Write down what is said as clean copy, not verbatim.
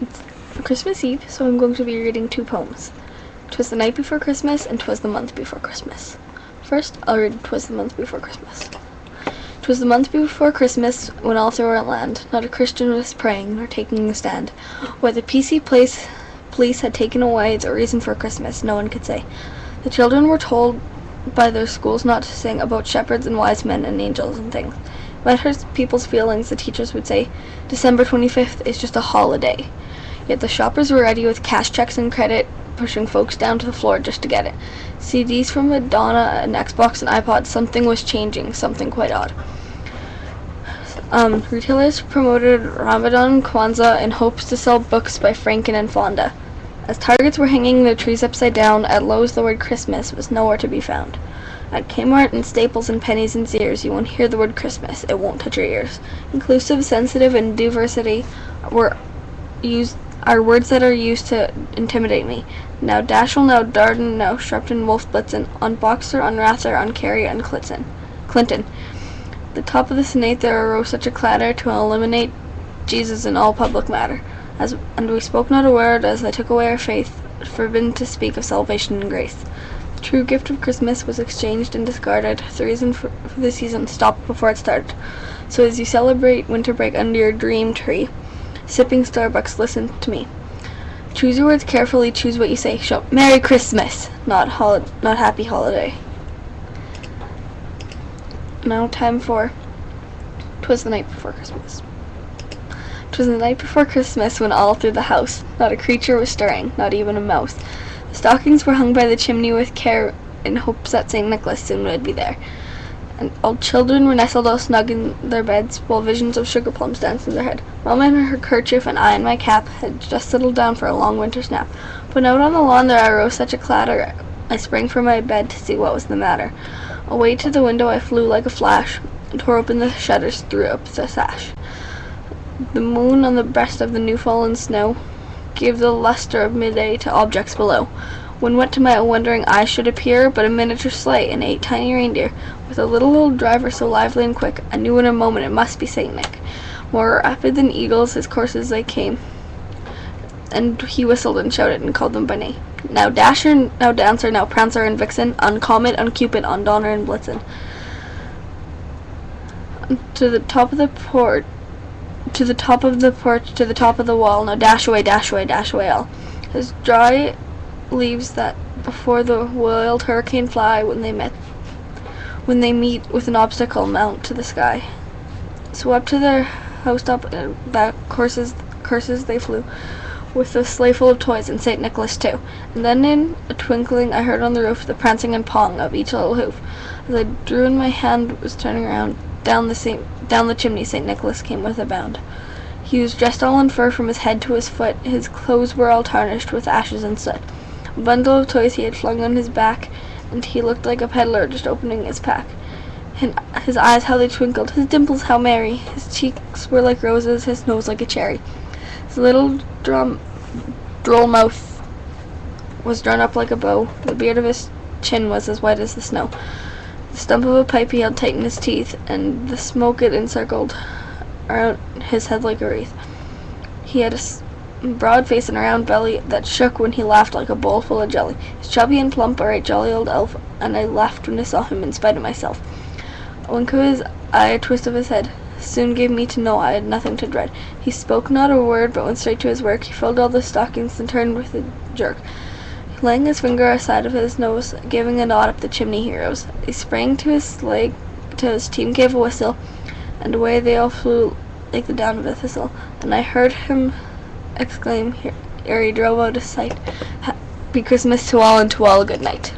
It's Christmas Eve, so I'm going to be reading two poems. 'Twas the night before Christmas, and 'twas the month before Christmas. First, I'll read 'Twas the month before Christmas. 'Twas the month before Christmas, when all through our land not a Christian was praying nor taking a stand. Where the police had taken away the reason for Christmas, no one could say. The children were told by their schools not to sing about shepherds and wise men and angels and things. If it hurts people's feelings, the teachers would say, December 25th is just a holiday. Yet the shoppers were ready with cash checks and credit, pushing folks down to the floor just to get it. CDs from Madonna, an Xbox and iPod, something was changing, something quite odd. Retailers promoted Ramadan and Kwanzaa in hopes to sell books by Franken and Fonda. As Targets were hanging their trees upside down, at Lowe's the word Christmas was nowhere to be found. At Kmart and Staples and Pennies and Sears, you won't hear the word Christmas. It won't touch your ears. Inclusive, sensitive, and diversity are words that are used to intimidate me. Now Dashel, now Darden, now Shrupton, Wolf Blitzen, on Boxer, on Rather, on Kerry, on Clinton. The top of the Senate there arose such a clatter to eliminate Jesus in all public matter. And we spoke not a word as they took away our faith, forbidden to speak of salvation and grace. The true gift of Christmas was exchanged and discarded. The reason for the season stopped before it started. So as you celebrate winter break under your dream tree, sipping Starbucks, listen to me. Choose your words carefully, choose what you say. Shout Merry Christmas, not Happy Holiday. Now time for 'Twas the night before Christmas. 'Twas the night before Christmas when all through the house not a creature was stirring, not even a mouse. The stockings were hung by the chimney with care in hopes that St. Nicholas soon would be there. And all children were nestled all snug in their beds, while visions of sugar plums danced in their head. Mamma in her kerchief and I in my cap had just settled down for a long winter's nap. But out on the lawn there arose such a clatter, I sprang from my bed to see what was the matter. Away to the window I flew like a flash, and tore open the shutters, threw up the sash. The moon on the breast of the new-fallen snow gave the luster of midday to objects below, when what to my wondering eyes should appear but a miniature sleigh and 8 tiny reindeer, with a little old driver so lively and quick, I knew in a moment it must be Saint Nick. More rapid than eagles his courses they came, and he whistled and shouted and called them by name. Now Dasher, now Dancer, now Prancer and Vixen, on Comet, on Cupid, on Donner and Blitzen. To the top of the porch, to the top of the wall, now dash away all. His dry leaves that before the wild hurricane fly when they meet with an obstacle mount to the sky. So up to their housetop and back curses they flew, with the sleigh full of toys and St. Nicholas too. And then in a twinkling I heard on the roof the prancing and pawing of each little hoof. As I drew in my hand was turning around, down the chimney St. Nicholas came with a bound. He was dressed all in fur from his head to his foot. His clothes were all tarnished with ashes and soot. A bundle of toys he had flung on his back, and he looked like a peddler just opening his pack. And his eyes how they twinkled, his dimples how merry, his cheeks were like roses, his nose like a cherry. His little droll mouth was drawn up like a bow. The beard of his chin was as white as the snow. The stump of a pipe he held tight in his teeth, and the smoke it encircled around his head like a wreath. He had a broad face and a round belly that shook when he laughed like a bowl full of jelly. He's chubby and plump, a right jolly old elf, and I laughed when I saw him in spite of myself. A wink of his eye, a twist of his head, soon gave me to know I had nothing to dread. He spoke not a word, but went straight to his work. He filled all the stockings and turned with a jerk. Laying his finger aside of his nose, giving a nod up the chimney he rose. He sprang to his sleigh, till his team gave a whistle, and away they all flew like the down of a thistle. And I heard him exclaim ere he drove out of sight, Happy Christmas to all, and to all a good night.